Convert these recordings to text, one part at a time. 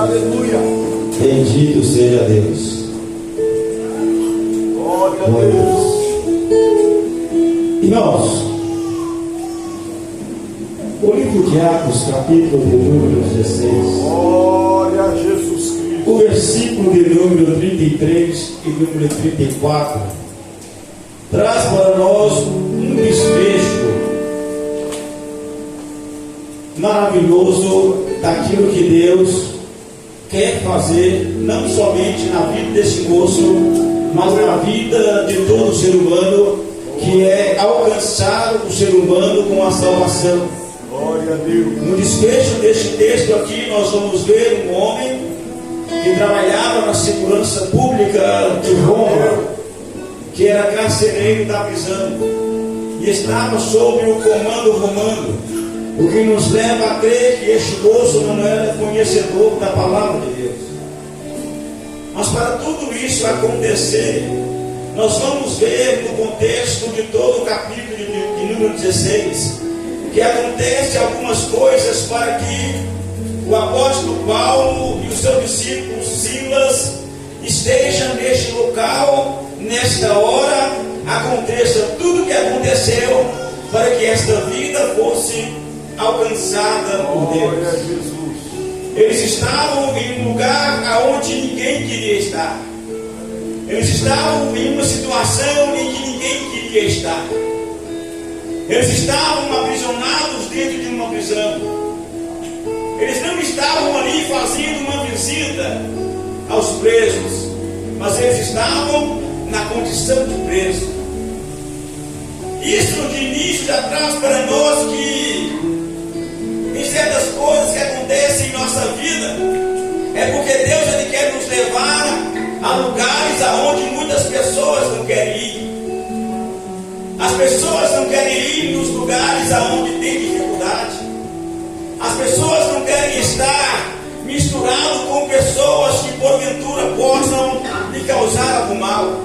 Aleluia. Bendito seja Deus. Glória a Deus. Irmãos, o livro de Atos, capítulo de número 16. Glória a Jesus Cristo. O versículo de número 33 e número 34 traz para nós um desfecho maravilhoso daquilo que Deus quer fazer, não somente na vida desse moço, mas na vida de todo ser humano, que é alcançar o ser humano com a salvação. Glória a Deus. No desfecho deste texto aqui, nós vamos ver um homem que trabalhava na segurança pública de Roma, que era carcereiro da prisão e estava sob o comando romano, o que nos leva a crer que este moço não era conhecedor da palavra de Deus. Mas para tudo isso acontecer, nós vamos ver no contexto de todo o capítulo de número 16, que acontece algumas coisas para que o apóstolo Paulo e o seu discípulo Silas estejam neste local, nesta hora, aconteça tudo o que aconteceu para que esta vida fosse alcançada por Deus. Glória a Jesus. Eles estavam em um lugar onde ninguém queria estar. Eles estavam em uma situação em que ninguém queria estar. Eles estavam aprisionados dentro de uma prisão. Eles não estavam ali fazendo uma visita aos presos, mas eles estavam na condição de preso. Isso de início já traz para nós que em certas coisas que acontecem em nossa vida é porque Deus ele quer nos levar a lugares aonde muitas pessoas não querem ir. As pessoas não querem ir nos lugares aonde tem dificuldade. As pessoas não querem estar misturado com pessoas que porventura possam lhe causar algum mal.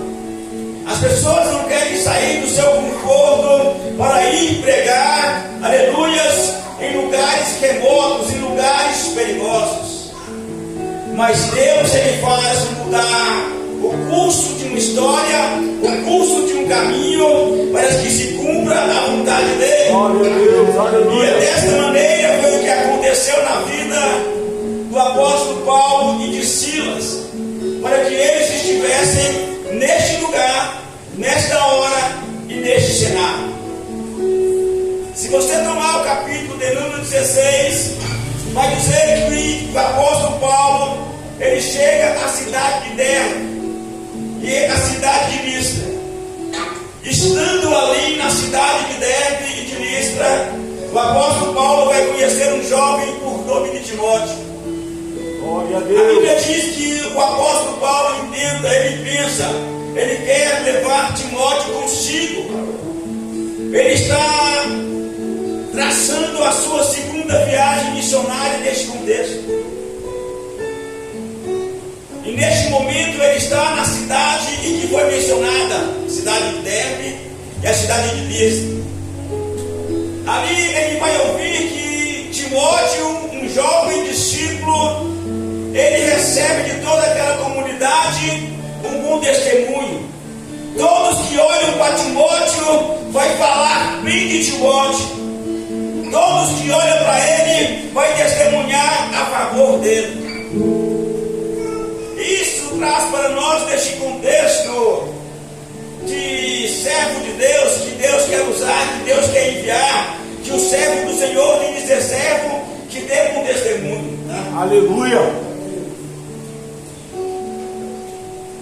As pessoas não querem sair do seu conforto para ir pregar, aleluias, em lugares remotos, em lugares perigosos. Mas Deus ele faz mudar o curso de uma história, o curso de um caminho, para que se cumpra a vontade dele. Glória a Deus. Aleluia. E desta maneira foi o que aconteceu na vida do apóstolo Paulo e de Silas, para que eles estivessem neste lugar, nesta hora e neste cenário. Se você tomar o capítulo de número 16, vai dizer que o apóstolo Paulo ele chega à cidade de Derbe e a cidade de Listra. Estando ali na cidade de Derbe e de Listra, o apóstolo Paulo vai conhecer um jovem por nome de Timóteo. Glória a A Deus. Bíblia diz que o apóstolo Paulo entenda, ele pensa, ele quer levar Timóteo consigo. Ele está traçando a sua segunda viagem missionária neste contexto. E neste momento ele está na cidade em que foi mencionada, a cidade de Derbe e a cidade de Listra. Ali ele vai ouvir que Timóteo, um jovem discípulo, ele recebe de toda aquela comunidade um bom testemunho. Todos que olham para Timóteo vai falar bem de Timóteo. Todos que olham para ele vai testemunhar a favor dele. Isso traz para nós neste contexto de servo de Deus, que Deus quer usar, que Deus quer enviar, que o servo do Senhor tem que ser servo que dê um testemunho. Tá? Aleluia.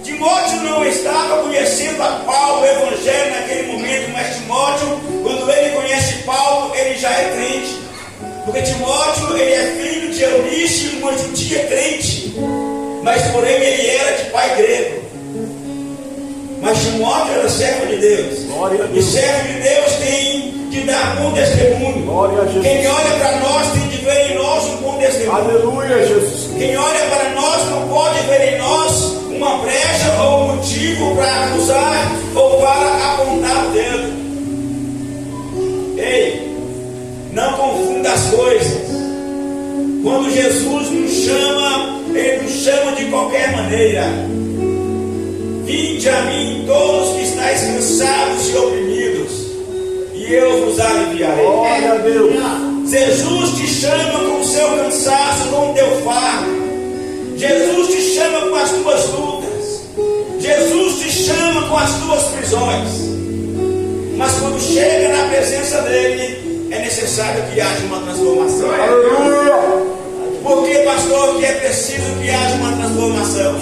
Timóteo não estava conhecendo a Paulo, o Evangelho naquele momento, mas Timóteo, quando ele conhece Paulo, ele já é crente. Porque Timóteo, ele é filho de Eunice, uma judia crente, mas porém ele era de pai grego. Mas Timóteo era servo de Deus. Glória a E Deus. servo de Deus tem que dar bom testemunho. Glória a Jesus. Quem olha para nós tem que ver em nós um bom testemunho. Aleluia, Jesus. Quem olha para nós não pode ver em nós uma brecha ou um motivo para acusar ou para apontar o dedo. Ei, não confunda as coisas. Quando Jesus nos chama Ele nos chama de qualquer maneira. Vinde a mim todos que estáis cansados e oprimidos, e eu vos aliviarei. Glória a Deus. Jesus te chama com o seu cansaço, com o teu fardo. Jesus te chama com as tuas lutas. Jesus te chama com as tuas prisões. Mas quando chega na presença dele, é necessário que haja uma transformação. Aleluia. Por que, pastor, que é preciso que haja uma transformação?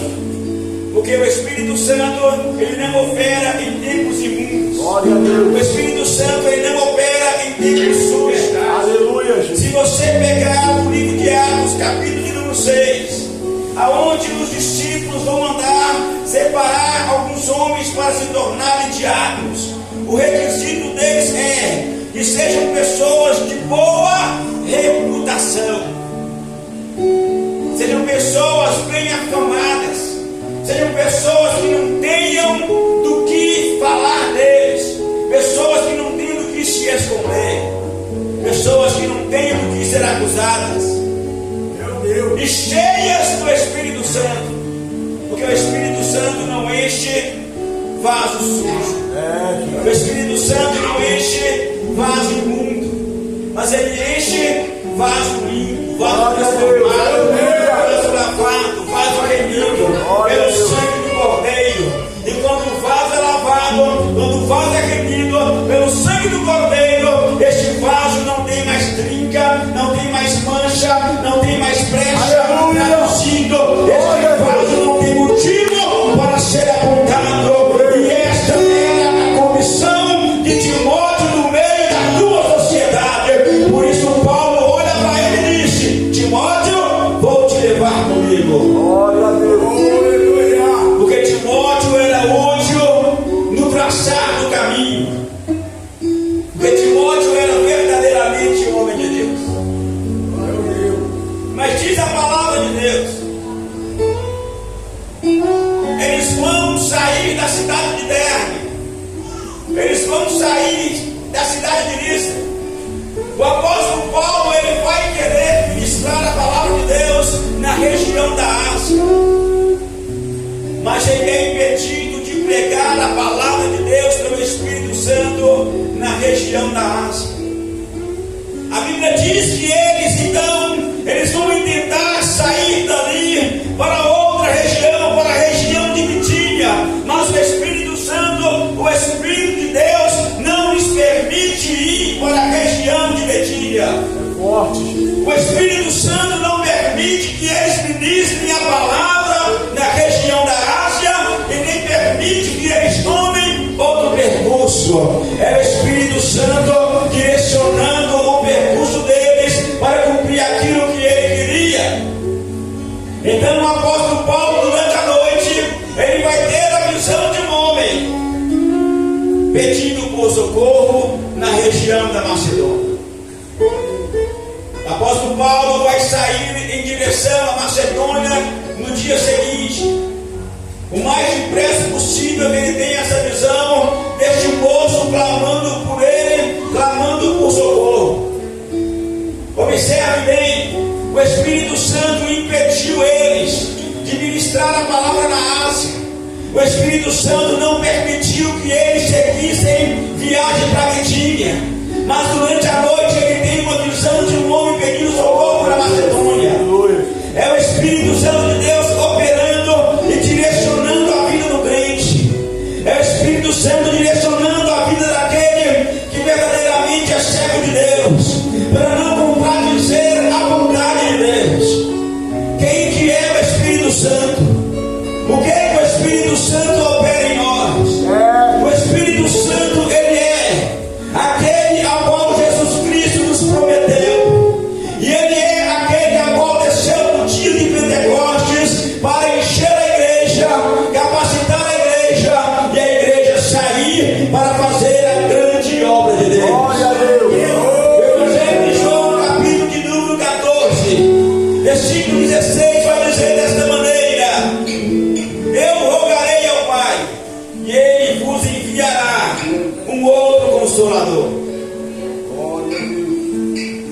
Porque o Espírito Santo, ele não opera em tempos imundos. Glória a Deus. O Espírito Santo, ele não opera em tempos sujos. Aleluia, Jesus. Se você pegar o livro de Atos, capítulo de número 6, aonde os discípulos vão mandar separar alguns homens para se tornarem diáconos, o requisito deles é que sejam pessoas de boa reputação, sejam pessoas bem afamadas, sejam pessoas que não tenham do que falar deles, pessoas que não tenham do que se esconder, pessoas que não tenham do que ser acusadas, e cheias do Espírito Santo, porque o Espírito Santo não enche vaso sujo, o Espírito Santo não enche vaso imundo, mas ele enche vaso limpo, vaso transformado, vaso lavado, vaso remido pelo sangue do Cordeiro. E quando o vaso é lavado, quando o vaso é remido pelo sangue do Cordeiro, este vaso não tem mais trinca, não tem mais mancha, não tem mais brecha para cozido. Este vaso não tem motivo para ser apontado. E esta era a comissão de Timóteo no meio da tua sociedade. Por isso Paulo olha para ele e disse: Timóteo, vou te levar comigo. Glória a Deus. Porque Timóteo era útil no traçar do caminho. Porque Timóteo era verdadeiramente um homem de Deus. Mas diz a palavra de Deus, eles vão sair da cidade de Derbe, eles vão sair da cidade de Lista. O apóstolo Paulo, ele vai querer ministrar a palavra de Deus na região da Ásia, mas ele é impedido de pregar a palavra de Deus pelo Espírito Santo na região da Ásia. A Bíblia diz que eles vão tentar sair dali para outra região, para a região de Bitínia, mas o Espírito Santo, o Espírito de Deus, não lhes permite ir para a região de Bitínia. Forte, Jesus. O Espírito Santo não permite que eles ministrem a palavra na região da Ásia e nem permite que eles tomem outro percurso. É o Espírito Santo direcionando o percurso deles para cumprir aquilo que ele queria. Então o apóstolo Paulo, durante a noite, ele vai ter a visão de um homem pedindo por socorro na região da Macedônia. O apóstolo Paulo vai sair em direção à Macedônia no dia seguinte. O mais depressa possível que ele tenha essa visão deste moço clamando por ele, clamando por socorro. Observe bem, o Espírito Santo impediu eles de ministrar a palavra na Ásia. O Espírito Santo não permitiu que eles seguissem viagem para a Bitínia. Mas durante a noite ele tem uma visão de um homem pedindo socorro para a Macedônia. É o Espírito Santo de Deus operando e direcionando a vida do crente. É o Espírito Santo direcionando a vida daquele que verdadeiramente é servo de Deus, para não contradizer a vontade de Deus. Quem que é o Espírito Santo? O que é que o Espírito Santo opera em nós? O Espírito Santo, ele é aquele a qual Jesus Cristo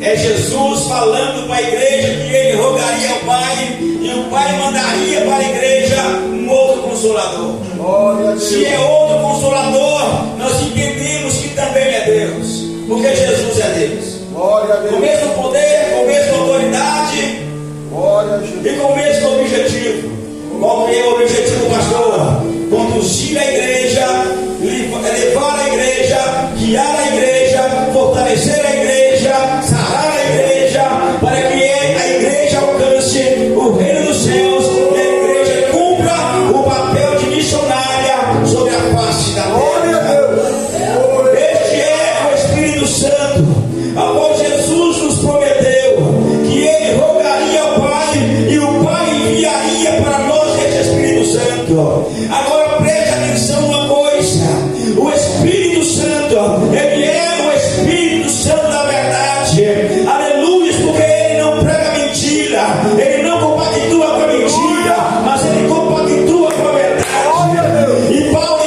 É Jesus falando para a igreja que ele rogaria ao Pai e o Pai mandaria para a igreja um outro consolador. Glória a Deus. Se é outro consolador, nós entendemos que também é Deus, porque Jesus é Deus. Glória a Com o Deus. mesmo poder, com a mesma autoridade Glória a Jesus. e com o mesmo objetivo. Qual é o objetivo, pastor? Conduzir a igreja, levar a igreja, guiar a igreja, fortalecer a igreja, sarar a igreja, para que a igreja alcance o reino dos céus e a igreja cumpra o papel de missionária sobre a face da Glória a terra. Deus. Este é o Espírito Santo, a qual Jesus nos prometeu que ele rogaria ao Pai e o Pai enviaria para nós este Espírito Santo. Agora preste atenção uma coisa: o Espírito Santo, ele é o Espírito Santo da verdade. Aleluia, porque ele não prega mentira, ele não compactua com a mentira, mas ele compactua com a verdade. E Paulo,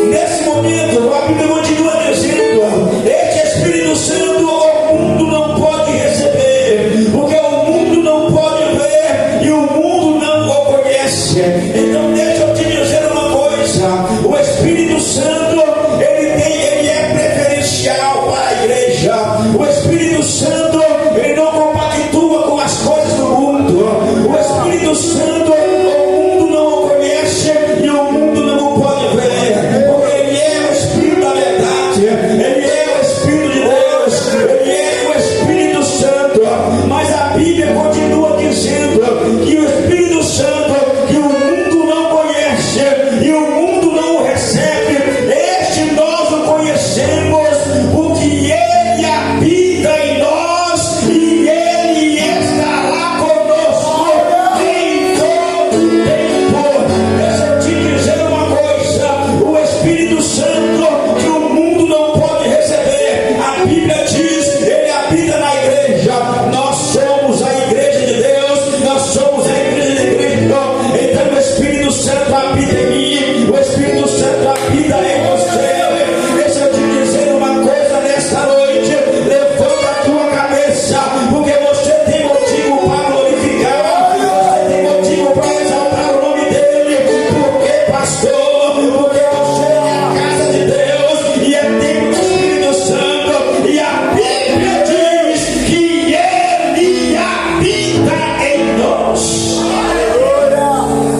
nesse momento, a Bíblia continua dizendo: este Espírito Santo o mundo não pode receber, porque o mundo não pode ver e o mundo não o conhece. Então deixa eu te dizer uma coisa: o Espírito Santo ele é preferencial para a igreja. O Espírito Santo ele não compactua com as coisas do mundo. O Espírito Santo o mundo não o conhece e o mundo não o pode ver, porque ele é o Espírito da verdade, ele é o Espírito de Deus, ele é o Espírito Santo. Mas a Bíblia continua dizendo que o Espírito Santo que o mundo não conhece e o mundo não o recebe, este nós o conhecemos, porque ele habita em nós e ele estará conosco em todo tempo. Deixa eu te dizer uma coisa: o Espírito Santo que o mundo não pode receber, a Bíblia diz, ele habita na igreja. Nós somos a igreja de Deus, nós somos a igreja de Cristo. Então o Espírito Santo habita em mim, o Espírito Santo habita em você. Deixa eu te dizer uma coisa nesta noite: levanta a tua cabeça, porque você tem motivo para glorificar, você tem motivo para exaltar o nome dele. Porque, pastor, porque você é a casa de Deus e é templo do Espírito Santo, e a Bíblia diz que ele habita em nós.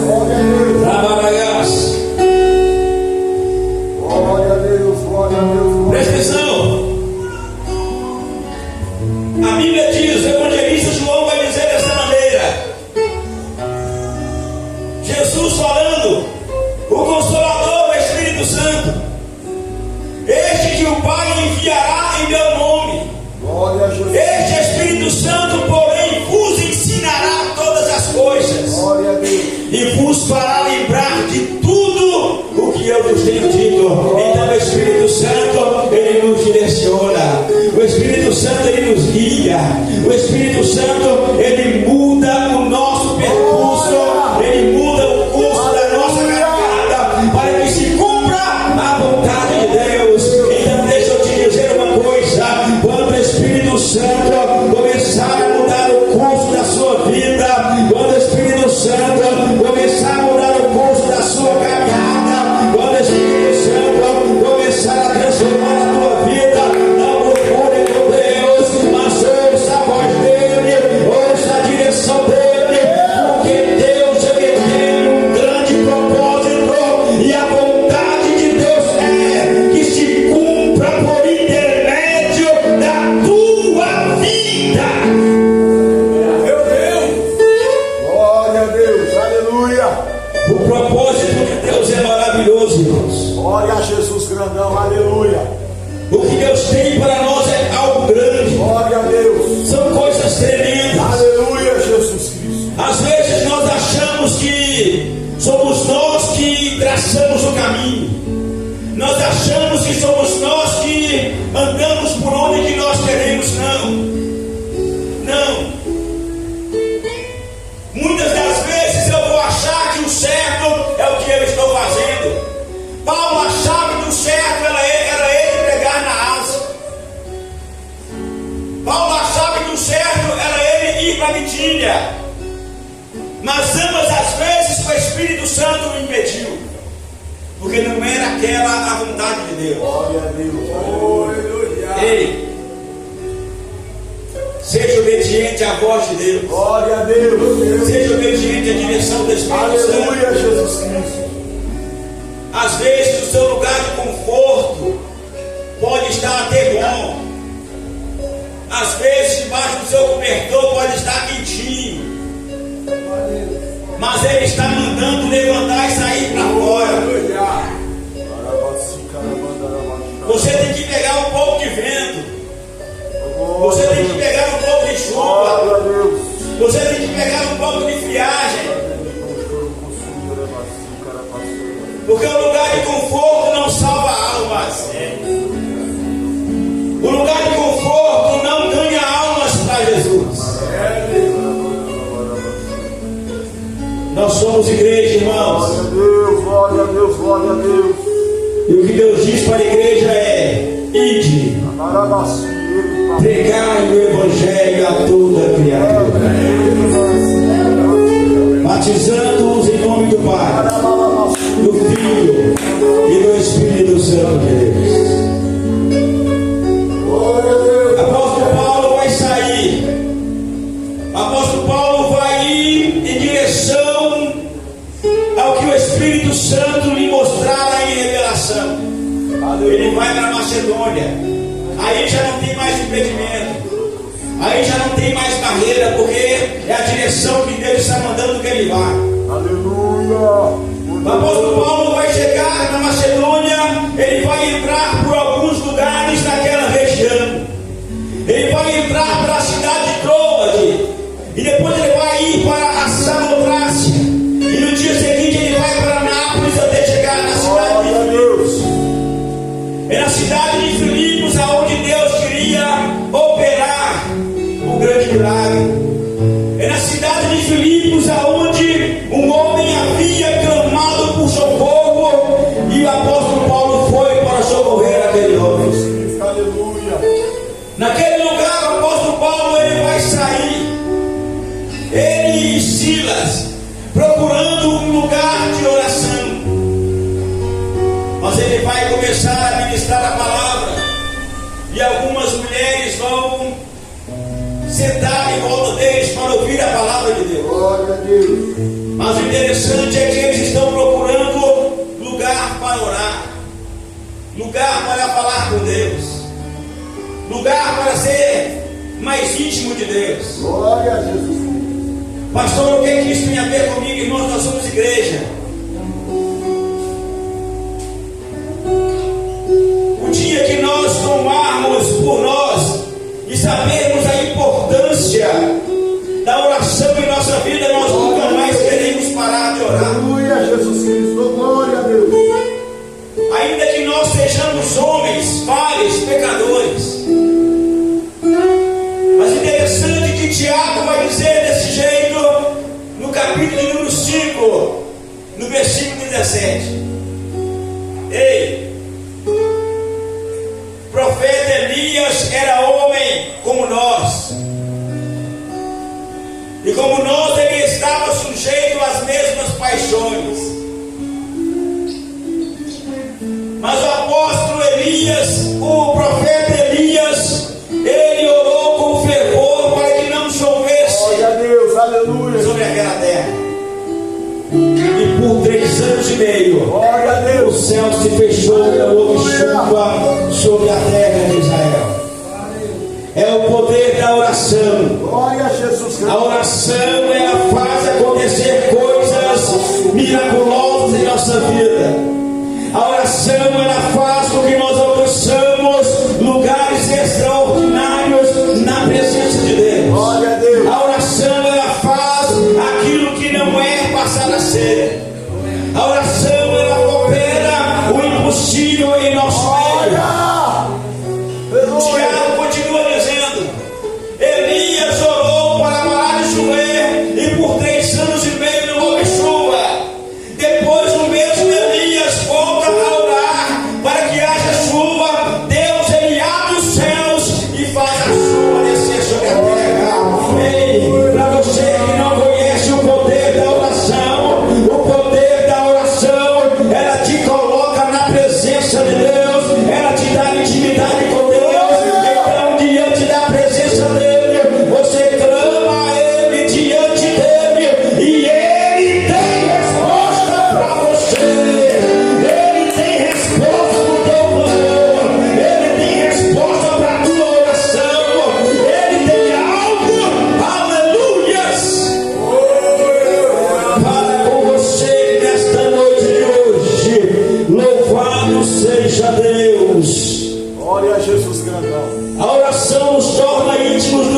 Glória a Deus. Trabalhas. Glória a Deus. Glória a Deus. Presta atenção. A Bíblia diz, o evangelista João vai dizer dessa maneira: Jesus falando, o Consolador, o Espírito Santo, este que o Pai enviará em meu nome. Glória a Jesus. Este Espírito Santo, porém, vos ensinará todas as coisas Glória a Deus. e vos fará lembrar de tudo o que eu vos tenho dito. Então o Espírito Santo ele nos direciona, o Espírito Santo ele nos guia, o Espírito Santo ele muda o nosso percurso, ele muda o curso da nossa caminhada para que se cumpra a vontade de Deus. Então deixa eu te dizer uma coisa: quando o Espírito Santo começar a mudar o curso da sua vida, quando o Espírito Santo começar a mudar o curso da sua caminhada, quando o Espírito Santo começar a transformar a tua vida, não procure por Deus, mas ouça a voz dele, ouça a direção dele, porque Deus ele tem um grande propósito e a vontade de Deus é que se cumpra por intermédio da tua vida. na vigília, mas ambas as vezes o Espírito Santo o impediu, porque não era aquela a vontade de Deus. Glória a Deus. Ei, seja obediente à voz de Deus. Glória a Deus. Seja obediente à direção do Espírito Santo. Aleluia, Jesus Cristo. Às vezes o seu lugar de conforto pode estar até bom. Às vezes debaixo do seu cobertor pode estar quentinho. Mas Ele está mandando levantar e sair para fora. Você tem que pegar um pouco de vento. Você tem que pegar um pouco de chuva. Você tem que pegar um pouco de friagem. Porque o lugar de conforto não salva almas. O lugar de conforto não ganha almas para Jesus. Nós somos igreja, irmãos. Glória a Deus, glória a Deus. E o que Deus diz para a igreja é: ide, pregai o Evangelho a toda criatura, batizando-os em nome do Pai, do Filho e do Espírito Santo de Deus. Apóstolo Paulo vai sair. Apóstolo Paulo vai ir em direção ao que o Espírito Santo lhe mostrará em revelação. Ele vai para a Macedônia. Aí já não tem mais impedimento. Aí já não tem mais barreira, porque é a direção que Deus está mandando que ele vá. Aleluia. O apóstolo Paulo vai chegar na Macedônia. Ele vai entrar por alguns lugares naquela região. Ele vai entrar para a cidade de Troade. E depois ele vai ir para a Samotrácia. E no dia seguinte ele vai para Nápoles até chegar na cidade de Filipos. É na cidade de Filipos aonde Deus queria operar o grande milagre. É na cidade de Filipos aonde um homem havia clamado por socorro e o apóstolo Paulo foi para socorrer aquele homem. Aleluia. Naquele lugar o apóstolo Paulo ele vai sair. Ele e Silas procurando um lugar de oração. Mas ele vai começar a ministrar a palavra. E algumas mulheres vão sentar em volta deles para ouvir a palavra de Deus. Glória a Deus. Mas o interessante é que eles estão procurando lugar para orar, lugar para falar com Deus, lugar para ser mais íntimo de Deus. Glória a Jesus. Pastor, o que é que isso tem a ver comigo, irmãos? Nós somos igreja. O dia que nós tomarmos por nós e sabermos a importância da oração em nossa vida, nós nunca mais queremos parar de orar. Aleluia, Jesus Cristo. Glória a Deus. Ainda que nós sejamos homens, falhos, pecadores. Mas interessante que Tiago vai dizer desse jeito no capítulo de número 5, no versículo 17. Ei, o profeta Elias era homem como nós. E como nós, ele estava sujeito às mesmas paixões. Mas o apóstolo Elias, o profeta Elias, ele orou com fervor para que não chovesse Glória a Deus. Aleluia. sobre aquela terra. E por 3 anos e meio, Glória a o Deus. céu se fechou e não houve chuva sobre a terra de Israel. É o poder da oração. Glória a Jesus Cristo. A oração, ela faz acontecer coisas miraculosas em nossa vida. A oração, ela faz com que nós alcançamos lugares extraordinários na presença de Deus. Glória a Deus. A oração, ela faz aquilo que não é passar a ser. A oração, ela opera o impossível em nosso meio. Tiago continua dizendo: Elias orou para parar de chover, e por 3 anos e meio não houve chuva. Depois o mesmo Elias volta a orar para que haja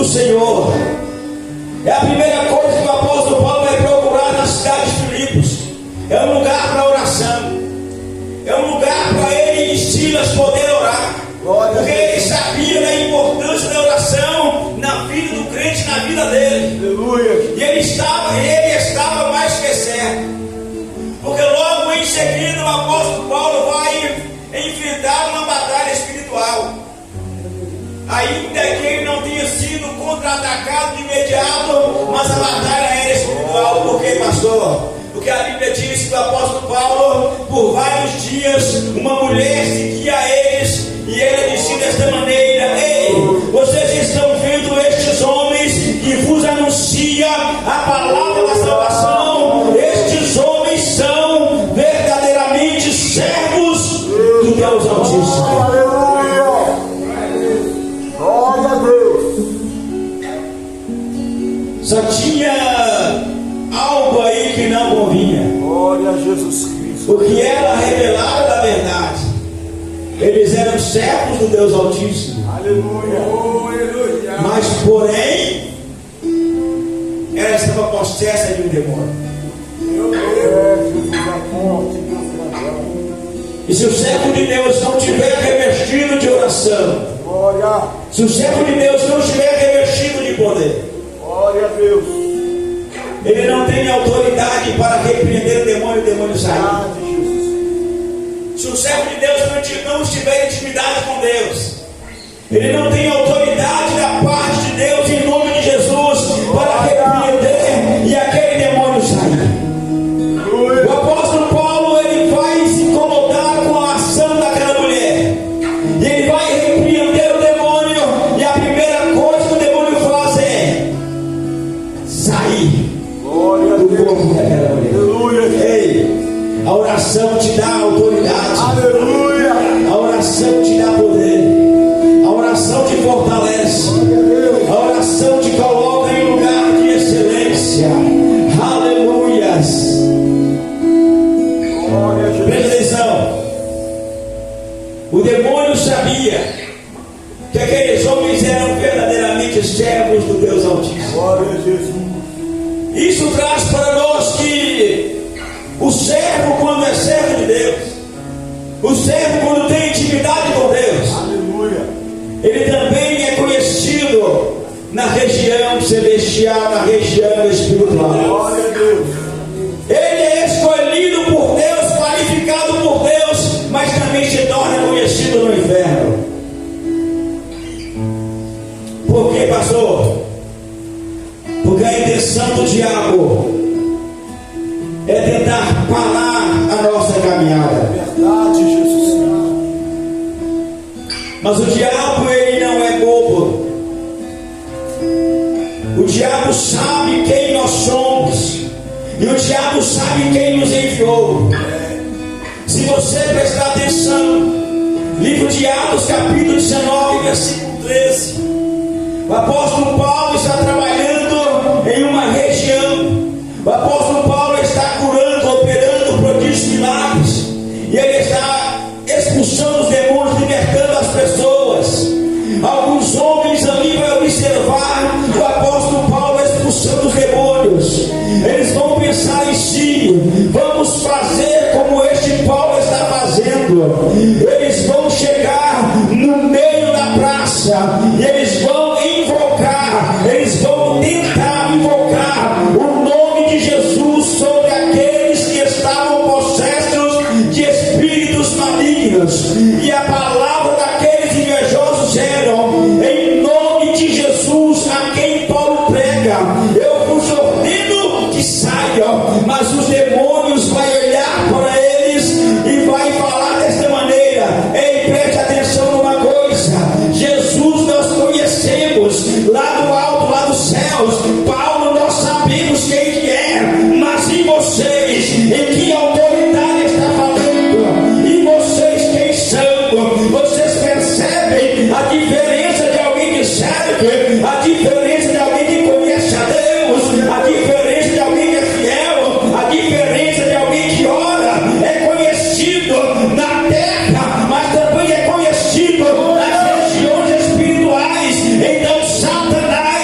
do Senhor. É a primeira coisa que o apóstolo Paulo vai procurar na cidade de Filipos. É um lugar para oração. É um lugar para ele e Silas poder orar. Porque ele sabia da importância da oração na vida do crente, na vida dele. Aleluia. E ele estava mais que certo. Porque logo em seguida o apóstolo Paulo vai enfrentar uma batalha espiritual. Ainda que ele não tenha sido contra-atacado de imediato, mas a batalha era espiritual. Por quê, pastor? Porque a Bíblia diz que o apóstolo Paulo, por vários dias, uma mulher seguia a eles, e ele disse desta maneira: ei, vocês estão vendo estes homens que vos anunciam a palavra da salvação? Estes homens são verdadeiramente servos do Deus Altíssimo. Aleluia. Glória a Deus. Só tinha algo aí que não convinha. Glória a Jesus Cristo. Porque era revelado da verdade. Eles eram servos do Deus Altíssimo. Aleluia. Mas, porém, ela estava possessa de um demônio. Jesus é forte, Deus é grande. E se o servo de Deus não tiver revestido de oração, Glória. se o servo de Deus não estiver revestido de poder, Glória a Deus. ele não tem autoridade para repreender o demônio e o demônio sair. Grande Jesus. Se o servo de Deus não estiver em intimidade com Deus, ele não tem autoridade da parte de Deus em nome de Jesus para repreender e aquele demônio sair. O apóstolo Paulo, ele vai se incomodar com a ação daquela mulher, e ele vai repreender o demônio, e a primeira coisa que o demônio faz é sair Glória a do Deus. corpo daquela mulher. Aleluia. Ei, a oração te dá autoridade. Aleluia. A oração te dá poder. A oração te fortalece. A oração te coloca em lugar de excelência. Aleluias. Glória a Jesus. Presta atenção. O demônio sabia que aqueles homens eram verdadeiramente servos do Deus Altíssimo. Glória a Jesus. Isso traz para nós que o servo, quando é servo de Deus, o servo, quando tem intimidade com Deus, Aleluia. ele também é conhecido na região celestial, na região espiritual. Glória a Deus. Ele é escolhido por Deus, qualificado por Deus, mas também se torna conhecido no inferno. Por quê, pastor? Porque a intenção do diabo é tentar parar a nossa caminhada. Verdade, Jesus. Mas o diabo, ele não é bobo. O diabo sabe quem nós somos, e o diabo sabe quem nos enviou. Se você prestar atenção, livro de Atos, capítulo 19, versículo 13, o apóstolo Paulo está trabalhando em uma região. O apóstolo Paulo está curando, operando prodígios, milagres, e ele está expulsando os demônios, libertando as pessoas. Alguns homens ali vão observar o apóstolo Paulo expulsando os demônios. Eles vão pensar em si: vamos fazer como este Paulo está fazendo. Eles vão chegar no meio da praça e eles vão invocar, eles vão tentar invocar o nome de Jesus sobre aqueles que estavam possessos de espíritos malignos. E a palavra daqueles invejosos eram: em nome de Jesus a quem Paulo prega, eu vos ordeno que saiam. Mas os demônios vão olhar para eles e vai falar desta maneira: ei, preste atenção numa coisa, Jesus nós conhecemos lá do alto, lá dos céus. Paulo nós sabemos quem que é, mas e vocês? Em que autoridade está falando? E vocês quem são? Vocês percebem a diferença de alguém que serve, a diferença de alguém que conhece a Deus, a diferença de alguém que é fiel, a diferença de alguém que ora? É conhecido na terra, mas também é conhecido nas regiões espirituais. Então Satanás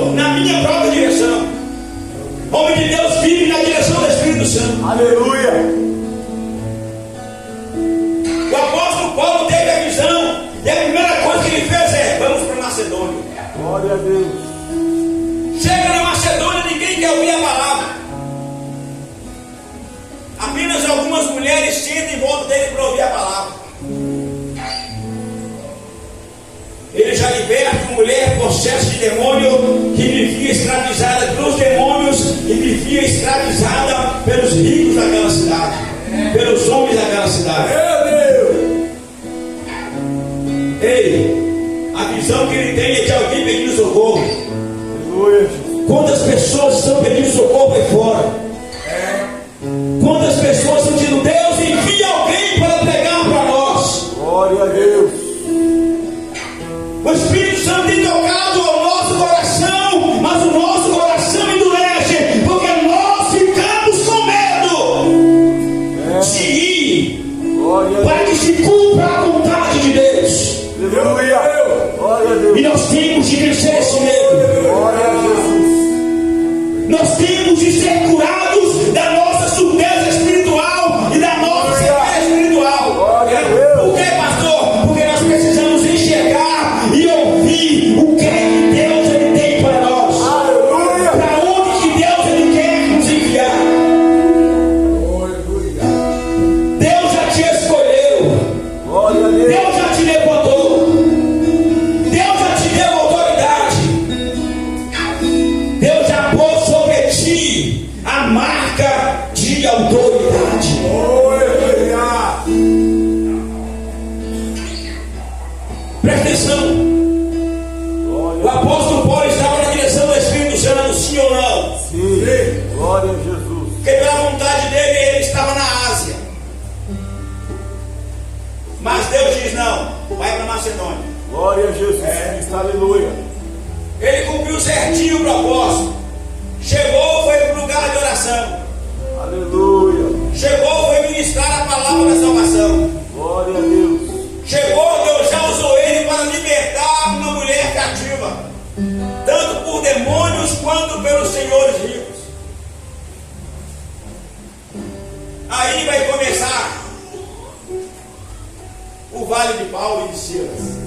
estou na minha própria direção. O homem de Deus vive na direção do Espírito Santo. Aleluia. O apóstolo Paulo teve a visão, e a primeira coisa que ele fez é: vamos para Macedônia. Glória a Deus. Chega na Macedônia, ninguém quer ouvir a palavra. Apenas algumas mulheres sentam em volta dele para ouvir a palavra. Ele já liberta uma mulher possessa de demônio, que vivia escravizada pelos demônios e vivia escravizada pelos ricos daquela cidade, pelos homens daquela cidade. Ei, a visão que ele tem é de alguém pedindo socorro. Aleluia. Quantas pessoas estão pedindo socorro aí fora? Quantas pessoas estão dizendo: Deus, envia alguém para pregar para nós. Glória a Deus. O Espírito Santo tem tocado ao nosso coração, mas o nosso coração endurece, porque nós ficamos com medo de ir Glória a para Deus. que se cumpra a vontade de Deus. Aleluia. Glória a Deus. E nós temos de vencer esse medo. Glória a Jesus. Nós temos de ser curados da nossa surdez espiritual e da nossa cegueira espiritual. Glória a Deus. Por que, pastor? Porque nós precisamos enxergar e ouvir o que Deus ele tem para nós. Aleluia. Para onde que Deus ele quer nos enviar. Aleluia. Deus já te escolheu. Glória a Deus. Deus já te levantou. Deus já te deu autoridade. Deus já pôs sobre ti a marca de autoridade. Aleluia. Presta atenção. O apóstolo Paulo estava na direção do Espírito Santo, sim ou não? Sim. Glória a Jesus. Porque pela vontade dele ele estava na Ásia. Mas Deus diz: não, vai para Macedônia. Glória a Jesus. Cristo. Aleluia. Ele cumpriu certinho o propósito. Chegou, foi para o lugar de oração. Aleluia. Chegou, foi ministrar a palavra da salvação. Glória a Deus. Chegou, Deus já usou ele para libertar uma mulher cativa, tanto por demônios quanto pelos senhores ricos. Aí vai começar o vale de Paulo e de Silas.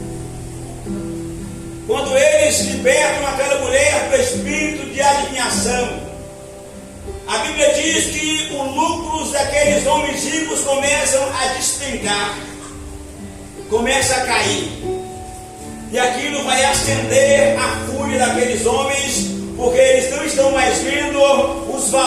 Quando eles libertam aquela mulher do espírito de adivinhação, a Bíblia diz que os lucros daqueles homens ricos começam a despencar, começa a cair, e aquilo vai acender a fúria daqueles homens, porque eles não estão mais vendo os valores